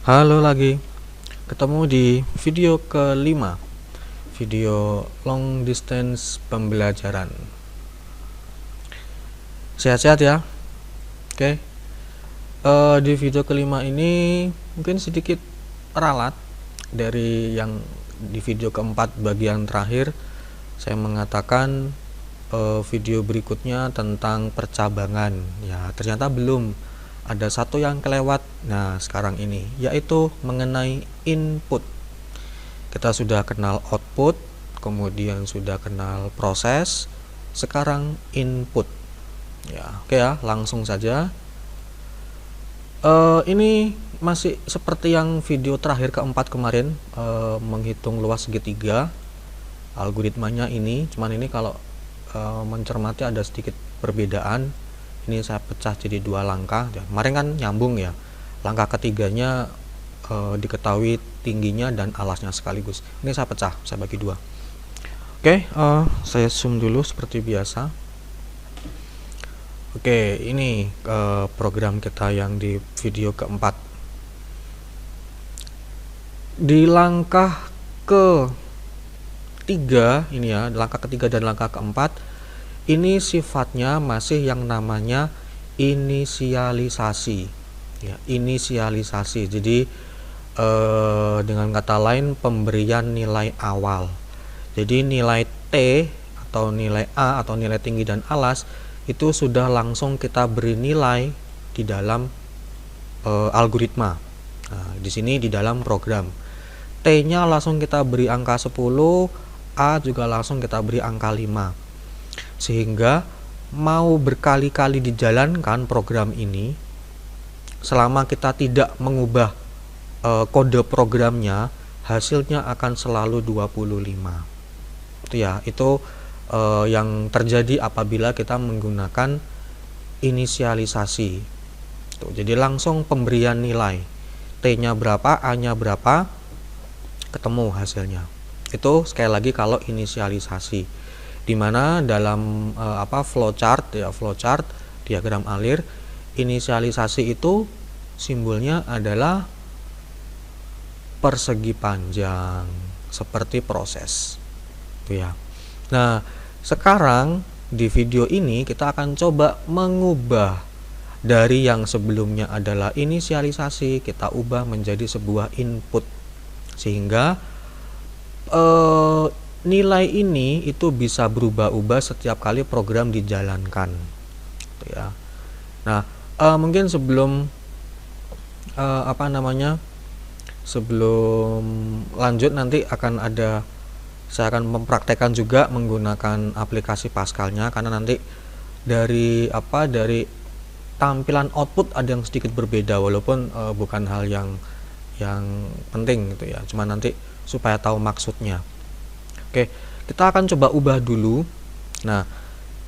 Halo lagi, ketemu di video kelima, video long distance pembelajaran. Sehat-sehat ya. Oke. Di video kelima ini mungkin sedikit ralat dari yang di video keempat bagian terakhir. Saya mengatakan video berikutnya tentang percabangan. Ya, ternyata belum. Ada satu yang kelewat. Nah, sekarang ini yaitu mengenai input. Kita sudah kenal output, kemudian sudah kenal proses, sekarang input. Ya, oke ya, langsung saja. Ini masih seperti yang video terakhir keempat kemarin, menghitung luas segitiga. Algoritmanya ini, cuman ini kalau mencermati ada sedikit perbedaan. Ini saya pecah jadi dua langkah. Kemarin kan nyambung ya. Langkah ketiganya diketahui tingginya dan alasnya sekaligus. Ini saya pecah, saya bagi dua. Oke, saya zoom dulu seperti biasa. Oke, ini program kita yang di video keempat. Di langkah ketiga ini ya, langkah ketiga dan langkah keempat, ini sifatnya masih yang namanya inisialisasi ya, inisialisasi. Jadi dengan kata lain pemberian nilai awal. Jadi nilai T atau nilai A atau nilai tinggi dan alas itu sudah langsung kita beri nilai di dalam algoritma. Nah, di sini di dalam program T-nya langsung kita beri angka 10, A juga langsung kita beri angka 5. Sehingga mau berkali-kali dijalankan program ini, selama kita tidak mengubah kode programnya, hasilnya akan selalu 25. Itu ya, itu yang terjadi apabila kita menggunakan inisialisasi. Tuh, jadi langsung pemberian nilai, T-nya berapa, A-nya berapa, ketemu hasilnya. Itu sekali lagi kalau inisialisasi. Dimana dalam flowchart ya, flowchart diagram alir, inisialisasi itu simbolnya adalah persegi panjang seperti proses itu ya. Nah, sekarang di video ini kita akan coba mengubah dari yang sebelumnya adalah inisialisasi, kita ubah menjadi sebuah input, sehingga nilai ini itu bisa berubah-ubah setiap kali program dijalankan ya. Nah, mungkin sebelum sebelum lanjut, nanti akan ada, saya akan mempraktekkan juga menggunakan aplikasi Pascal-nya, karena nanti dari tampilan output ada yang sedikit berbeda, walaupun bukan hal yang penting gitu ya, cuma nanti supaya tahu maksudnya. Oke, kita akan coba ubah dulu. Nah,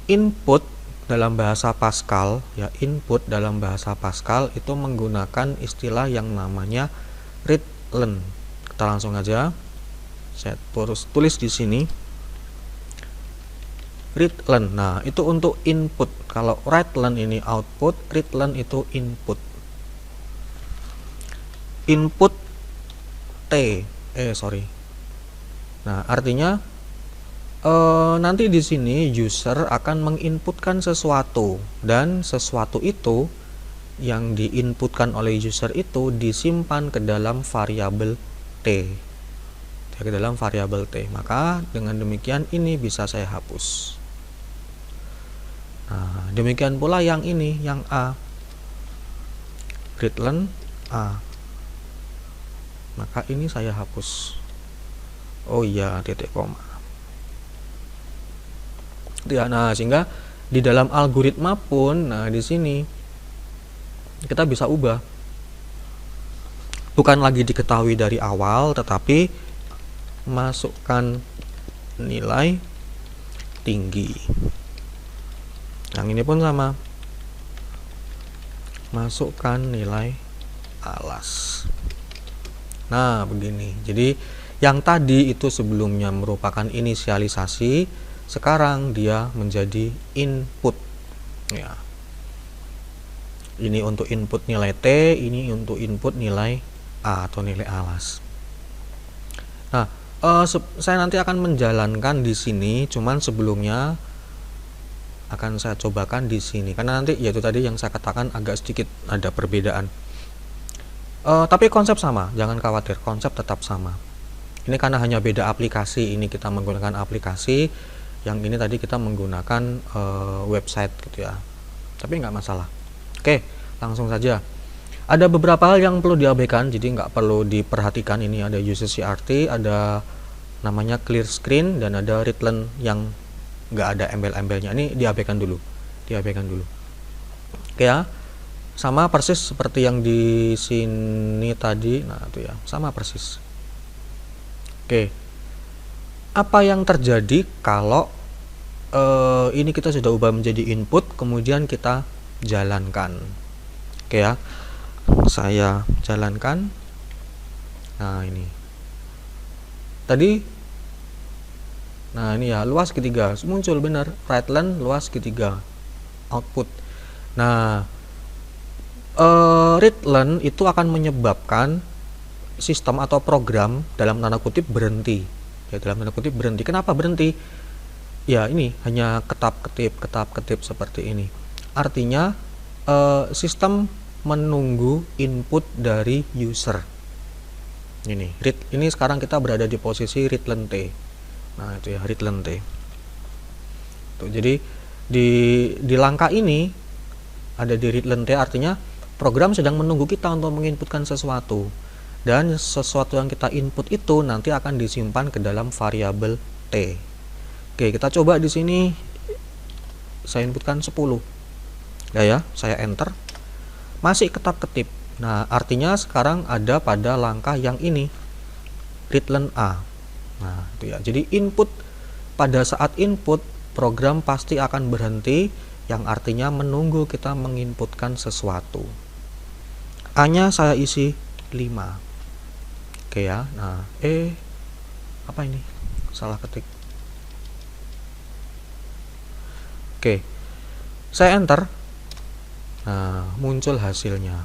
input dalam bahasa Pascal ya, input dalam bahasa Pascal itu menggunakan istilah yang namanya readLen. Kita langsung aja, saya tulis di sini readLen. Nah, itu untuk input. Kalau writeLen ini output, readLen itu input. Input Nah, artinya nanti di sini user akan menginputkan sesuatu, dan sesuatu itu yang diinputkan oleh user itu disimpan ke dalam variabel T. Ke dalam variabel T. Maka dengan demikian ini bisa saya hapus. Nah, demikian pula yang ini, yang A. readLen A. Maka ini saya hapus. Oh iya, titik koma. Ya, nah, sehingga di dalam algoritma pun, nah di sini kita bisa ubah. Bukan lagi diketahui dari awal, tetapi masukkan nilai tinggi. Yang ini pun sama. Masukkan nilai alas. Nah, begini. Jadi yang tadi itu sebelumnya merupakan inisialisasi, sekarang dia menjadi input ya. Ini untuk input nilai T, ini untuk input nilai A atau nilai alas. Nah, saya nanti akan menjalankan di sini, cuman sebelumnya akan saya cobakan di sini karena nanti yaitu tadi yang saya katakan agak sedikit ada perbedaan. Tapi konsep sama, jangan khawatir, konsep tetap sama. Ini karena hanya beda aplikasi, ini kita menggunakan aplikasi, yang ini tadi kita menggunakan website gitu ya. Tapi nggak masalah. Oke, langsung saja. Ada beberapa hal yang perlu diabaikan, jadi nggak perlu diperhatikan. Ini ada user CRT, ada namanya clear screen, dan ada readline yang nggak ada embel-embelnya. Ini diabaikan dulu, Oke ya, sama persis seperti yang di sini tadi. Nah itu ya, sama persis. Oke, apa yang terjadi kalau ini kita sudah ubah menjadi input, kemudian kita jalankan? Oke ya, saya jalankan. Nah ini tadi, nah ini ya, luas ketiga muncul benar, readline luas ketiga output. Nah readline itu akan menyebabkan sistem atau program dalam tanda kutip berhenti ya, Kenapa berhenti? Ya ini hanya ketap-ketip seperti ini. Artinya sistem menunggu input dari user. Ini sekarang kita berada di posisi readline T. Nah itu ya, readline T. Tuh, jadi di langkah ini ada di readline T, artinya program sedang menunggu kita untuk menginputkan sesuatu, dan sesuatu yang kita input itu nanti akan disimpan ke dalam variabel T. Oke, kita coba di sini saya inputkan 10. Ya, saya enter. Masih ketap-ketip. Nah, artinya sekarang ada pada langkah yang ini, readline A. Nah, itu ya. Jadi pada saat input, program pasti akan berhenti, yang artinya menunggu kita menginputkan sesuatu. A-nya saya isi 5. Oke ya. Nah, apa ini? Salah ketik. Oke. Saya enter. Nah, muncul hasilnya.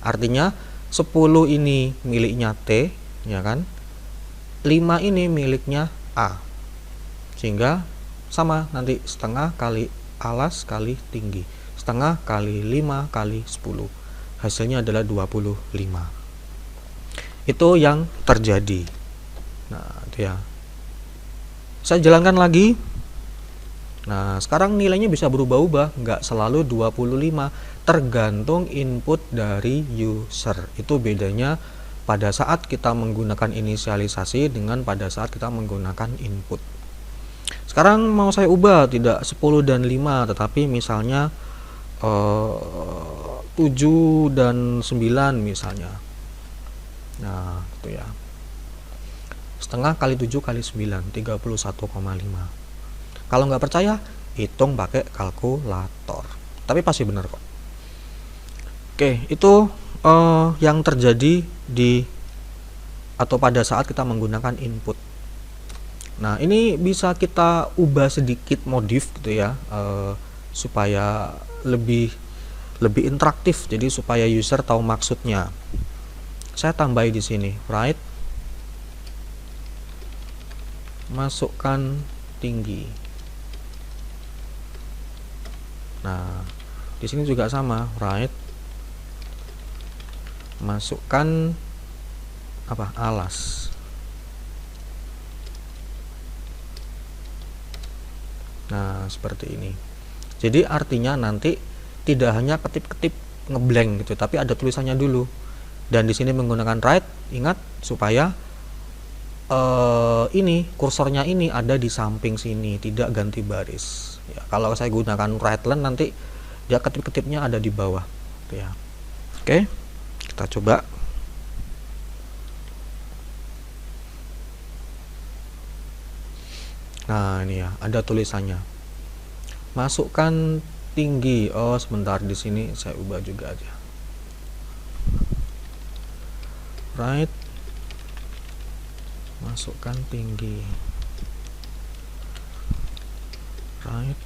Artinya 10 ini miliknya T, ya kan? 5 ini miliknya A. Sehingga sama nanti setengah kali alas kali tinggi. Setengah kali 5 kali 10. Hasilnya adalah 25. Itu yang terjadi. Nah, itu ya. Saya jalankan lagi. Nah, sekarang nilainya bisa berubah-ubah, nggak selalu 25, tergantung input dari user. Itu bedanya pada saat kita menggunakan inisialisasi dengan pada saat kita menggunakan input. Sekarang mau saya ubah tidak 10 dan 5, tetapi misalnya 7 dan 9 misalnya. Nah, itu ya. Setengah kali 7 kali 9, 31,5. Kalau nggak percaya, hitung pakai kalkulator. Tapi pasti benar kok. Oke, itu yang terjadi atau pada saat kita menggunakan input. Nah, ini bisa kita ubah sedikit, modif gitu ya, supaya lebih interaktif. Jadi supaya user tahu maksudnya. Saya tambahi di sini, right? Masukkan tinggi. Nah, di sini juga sama, right? Masukkan apa? Alas. Nah, seperti ini. Jadi artinya nanti tidak hanya ketip-ketip ngeblank gitu, tapi ada tulisannya dulu. Dan di sini menggunakan write, ingat supaya ini kursornya ini ada di samping sini, tidak ganti baris. Ya, kalau saya gunakan readline nanti dia ketip-ketipnya ada di bawah. Ya. Oke, kita coba. Nah, ini ya, ada tulisannya. Masukkan tinggi. Oh, sebentar, di sini saya ubah juga aja. Right. Masukkan tinggi. Right.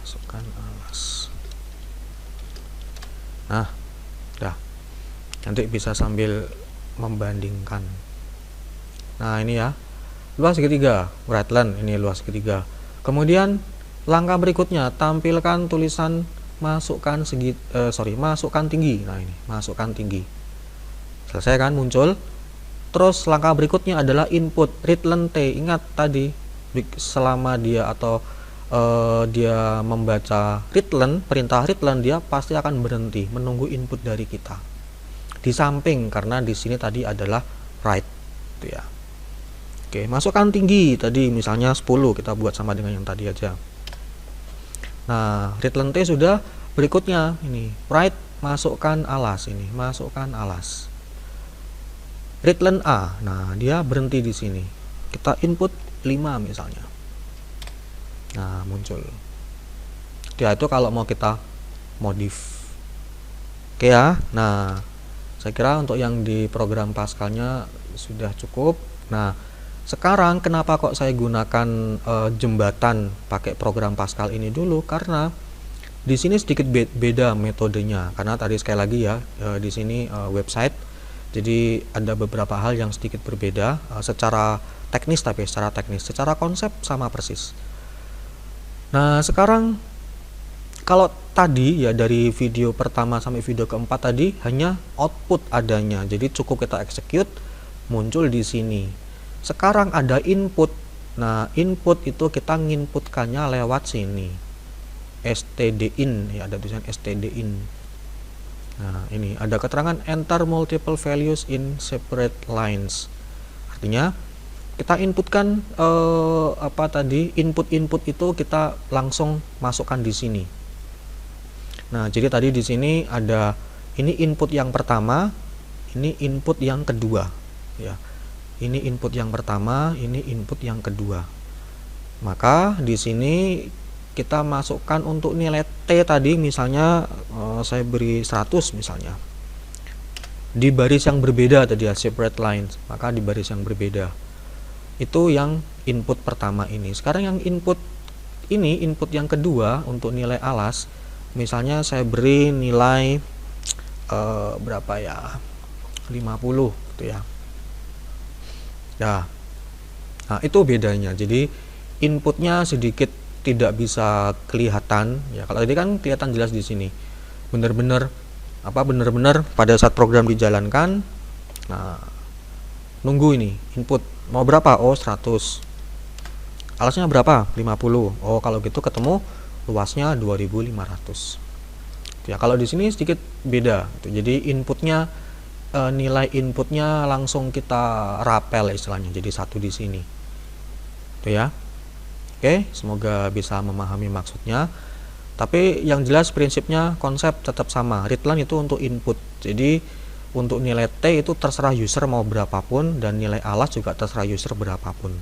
Masukkan alas. Nah, dah. Nanti bisa sambil membandingkan. Nah ini ya, luas segitiga, right line ini luas segitiga. Kemudian langkah berikutnya, tampilkan tulisan masukkan masukkan tinggi. Nah ini masukkan tinggi. Selesai kan, muncul. Terus langkah berikutnya adalah input readline T. Ingat tadi selama dia atau dia membaca readline, perintah readline, dia pasti akan berhenti menunggu input dari kita. Di samping, karena di sini tadi adalah right, gitu ya. Oke, masukkan tinggi tadi misalnya 10, kita buat sama dengan yang tadi aja. Nah, readline T sudah. Berikutnya ini right, masukkan alas, ini masukkan alas. Readline A, nah dia berhenti di sini. Kita input 5 misalnya. Nah, muncul. Ya, itu kalau mau kita modif. Oke ya. Nah, saya kira untuk yang di program Pascal-nya sudah cukup. Nah, sekarang kenapa kok saya gunakan jembatan pakai program Pascal ini dulu? Karena di sini sedikit beda metodenya. Karena tadi sekali lagi ya, di sini website. Jadi ada beberapa hal yang sedikit berbeda secara teknis, tapi secara konsep sama persis. Nah, sekarang kalau tadi ya dari video pertama sampai video keempat tadi hanya output adanya. Jadi cukup kita execute, muncul di sini. Sekarang ada input. Nah, input itu kita nginputkannya lewat sini. stdin ya, ada tulisan stdin. Nah, ini ada keterangan enter multiple values in separate lines. Artinya kita inputkan input itu kita langsung masukkan di sini. Nah, jadi tadi di sini ada ini input yang pertama, ini input yang kedua, ya. Ini input yang pertama, ini input yang kedua. Maka di sini kita masukkan untuk nilai T tadi misalnya saya beri 100 misalnya. Di baris yang berbeda tadi ya, separate lines, maka di baris yang berbeda. Itu yang input pertama ini. Sekarang yang input ini, input yang kedua untuk nilai alas, misalnya saya beri nilai berapa ya? 50 gitu ya. Ya. Nah, itu bedanya. Jadi inputnya sedikit tidak bisa kelihatan ya. Kalau tadi kan kelihatan jelas di sini. Benar-benar pada saat program dijalankan, nah nunggu ini input mau berapa? Oh 100. Alasnya berapa? 50. Oh kalau gitu ketemu luasnya 2500. Ya kalau di sini sedikit beda. Jadi inputnya nilai inputnya langsung kita rapel istilahnya, jadi satu di sini. Tuh ya. Oke, semoga bisa memahami maksudnya. Tapi yang jelas prinsipnya konsep tetap sama. Readline itu untuk input. Jadi untuk nilai T itu terserah user mau berapapun, dan nilai alas juga terserah user berapapun.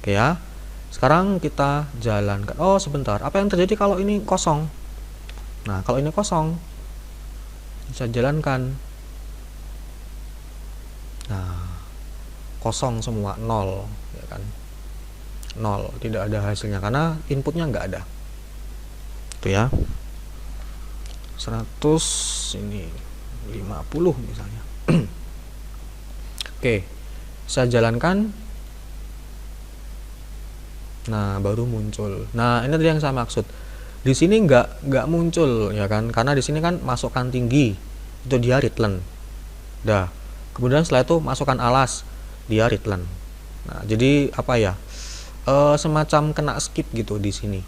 Oke ya. Sekarang kita jalankan. Oh sebentar, apa yang terjadi kalau ini kosong? Nah kalau ini kosong, bisa jalankan. Nah kosong semua, 0 ya kan. 0, tidak ada hasilnya karena inputnya nggak ada. Itu ya. 100 ini 50 misalnya. Oke, saya jalankan. Nah, baru muncul. Nah, ini tadi yang saya maksud. Di sini nggak muncul ya kan, karena di sini kan masukkan tinggi itu dia readline. Dah. Kemudian setelah itu masukkan alas, dia readline. Nah, jadi apa ya? Semacam kena skip gitu di sini.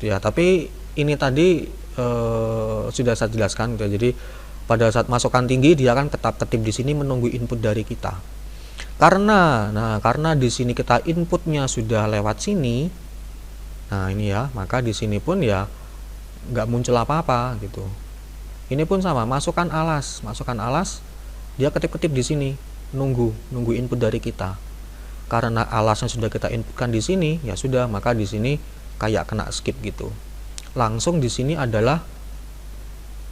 Ya, tapi ini tadi sudah saya jelaskan gitu. Jadi pada saat masukkan tinggi dia akan ketip di sini menunggu input dari kita. Karena di sini kita inputnya sudah lewat sini. Nah, ini ya, maka di sini pun ya nggak muncul apa-apa gitu. Ini pun sama, masukkan alas, dia ketip-ketip di sini, nunggu input dari kita. Karena alasnya sudah kita inputkan di sini, ya sudah, maka di sini kayak kena skip gitu. Langsung di sini adalah,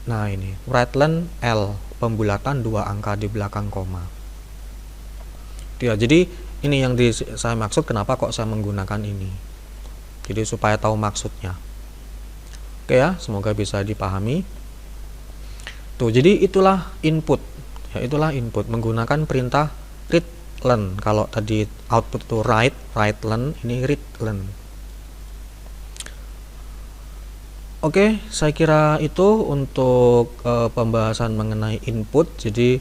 nah ini readline L, pembulatan 2 angka di belakang koma. Ya, jadi ini yang saya maksud kenapa kok saya menggunakan ini. Jadi supaya tahu maksudnya. Oke ya, semoga bisa dipahami. Tuh, jadi itulah input. Ya, itulah input menggunakan perintah read learn. Kalau tadi output itu write learn, ini read learn. Oke, saya kira itu untuk pembahasan mengenai input. Jadi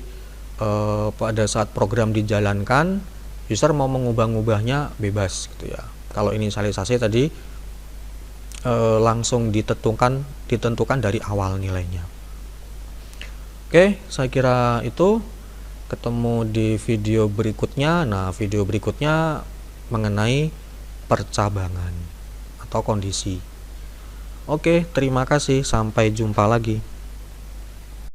pada saat program dijalankan, user mau mengubah-ubahnya bebas gitu ya. Kalau inisialisasi tadi langsung ditentukan dari awal nilainya. Oke, saya kira itu. Ketemu di video berikutnya. Nah, video berikutnya mengenai percabangan atau kondisi. Oke, terima kasih. Sampai jumpa lagi.